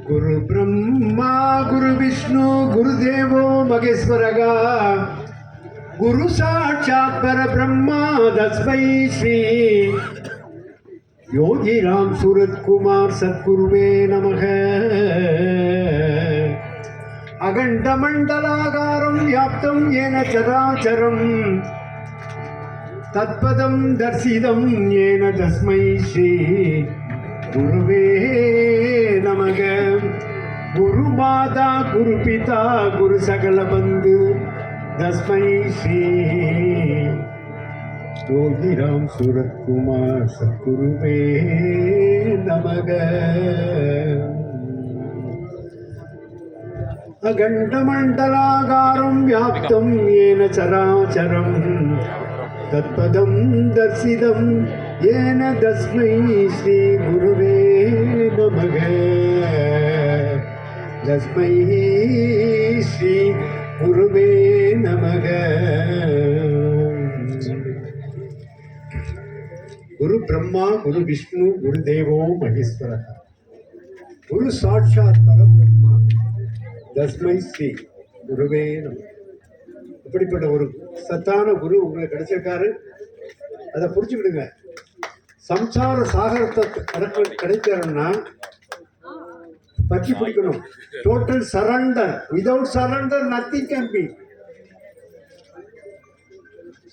குரு பிரம்மா குரு விஷ்ணு குரு தேவோ மகேஸ்வரகா குரு சாட்சாத் பரபிரம்மா தஸ்மை ஸ்ரீ யோகிராம் சூரத்குமார் சத்குருவே நமக. அகண்டமண்டலாகாரம் வியாப்தம் ஏன சராச்சரம் தத்பதம் தர்சிதம் ஏன தஸ்மை ஸ்ரீ குருவே நமக. குரு மாதா குரு பிதா குரு சகல பந்து தஸ்மை ஸ்ரீ யோகிராம் சூரத்குமார் சத்குருவே நமக. அகண்டமண்டலாகாரம் வியாப்தம் ஏன சராச்சரம் தத்பதம் தர்சிதம் ஏன தஸ்மை ஸ்ரீ குருவே நமக. தஸ்மை ஸ்ரீ குருவே நமக. குரு பிரம்மா குரு விஷ்ணு குரு தேவோ மகேஸ்வர குரு சாட்சாத் பரபிரம்மா தஸ்மை ஸ்ரீ குருவே நமக. இப்படிப்பட்ட ஒரு சத்தான குரு உங்களுக்கு கிடைச்சிருக்காரு. அதை புரிச்சுக்கிடுங்க. சம்சார சாகரத்தை கிடைக்கிறோம்னா பற்றி பிடிக்கணும். Total surrender. Without surrender nothing can be.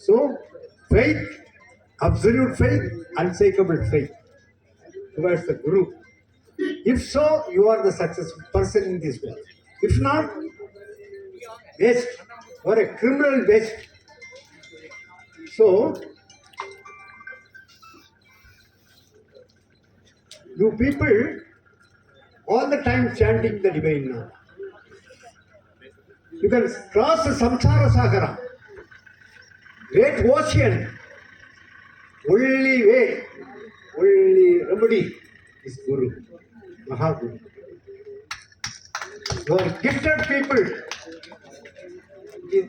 So faith, absolute faith, unshakable faith towards the guru. If so, you are the successful person in this world. If not, waste. You are a criminal waste. So, you people all the time chanting the divine name. You can cross the samsara sagara, great ocean. Only way, only remedy is Guru, Mahaguru. You are gifted people. It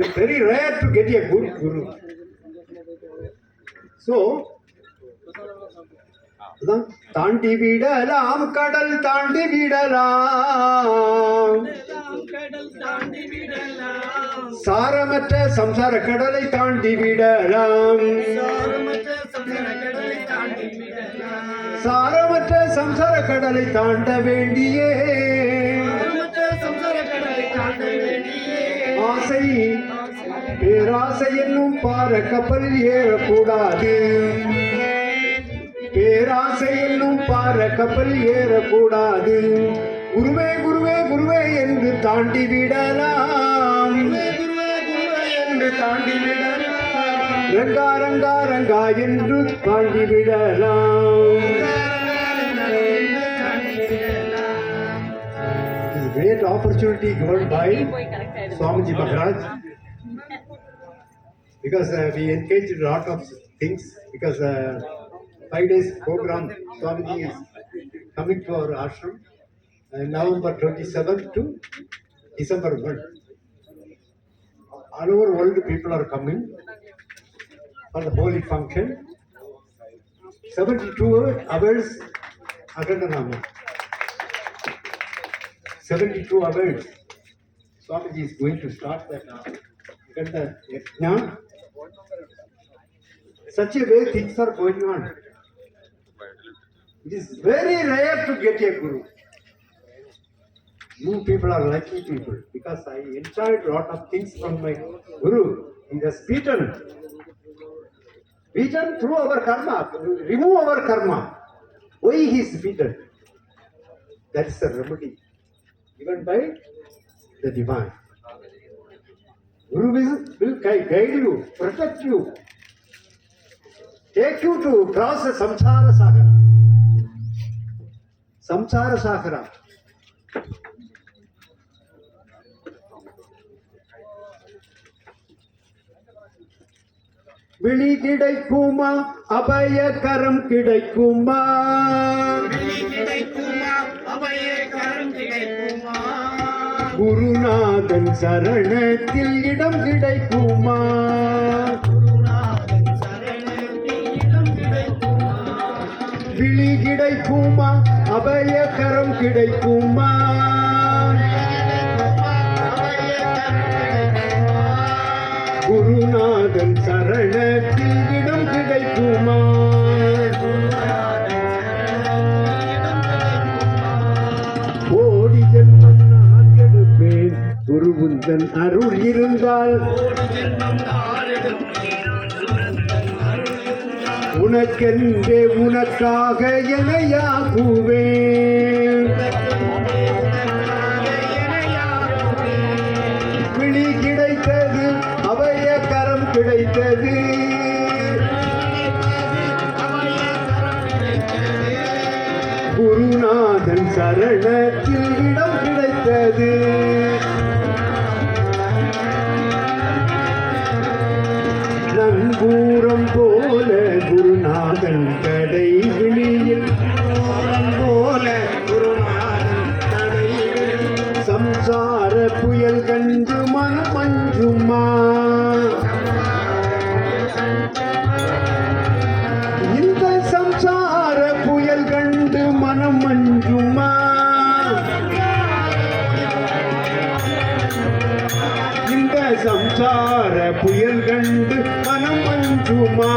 is very rare to get a good Guru. So, தாண்டி விடலாம் கடல் தாண்டி விடலாம், சாரமற்ற சம்சார கடலை தாண்டி விடலாம், சாரமற்ற சம்சார கடலை தாண்ட வேண்டியே ஆசை பேராசை என்னும் பார கப்பல் ஏறக்கூடாது, பேராசை என்னும் பார கப்பல் ஏறக்கூடாது. குருவே குருவே குருவே என்று தாண்டி விடலாம், என்று தாண்டி விடலாம், ரங்கா ரங்கா ரங்கா என்று தாண்டி விடலாம். Great opportunity given by Swamiji Maharaj, because we engaged a lot of things, because 5 days program Swamiji is coming to our ashram November 27 to December 1. All over world people are coming for the holy function. 72 hours Agandanama. 72 hours. Swamiji is going to start that Yajna. Such a way things are going on. It is very rare to get a Guru. You people are lucky people, because I enjoyed a lot of things from my Guru. He was beaten. Beaten through our karma. Remove our karma. Why he is beaten? That is the remedy given by the divine. Guru will guide you, protect you, take you to cross the samsara sagara. Samsara sagara. விழி கிடைக்குமா, அபயகரம் கிடைக்குமா, குருநாதன் சரணத்தில் இடம் கிடைக்குமா, விழி கிடைக்குமா, அபயகரம் கிடைக்குமா? குருநாதன் சரணத்தில் இடம் கிடைக்குமா? கோடி ஜென்மம் நான் எடுப்பேன், குருவுந்தன் அருள் இருந்தால். உனக்கென்றே உனக்காக எனையாக்குவேன். விழி கிடைத்தது, அபயகரம் கிடைத்தது. குருநாதன் சரணத்தில் இடம் கிடைத்தது. நங்கூரம் போல குருநாதன் கடை விழியில் போல குருநாதன் கடை சம்சார புயல் கண்டு மனம் மஞ்சுமா? இந்த சம்சார புயல் கண்டு மனம் மஞ்சுமா? இந்த சம்சார புயல் கண்டு மனம் மஞ்சுமா?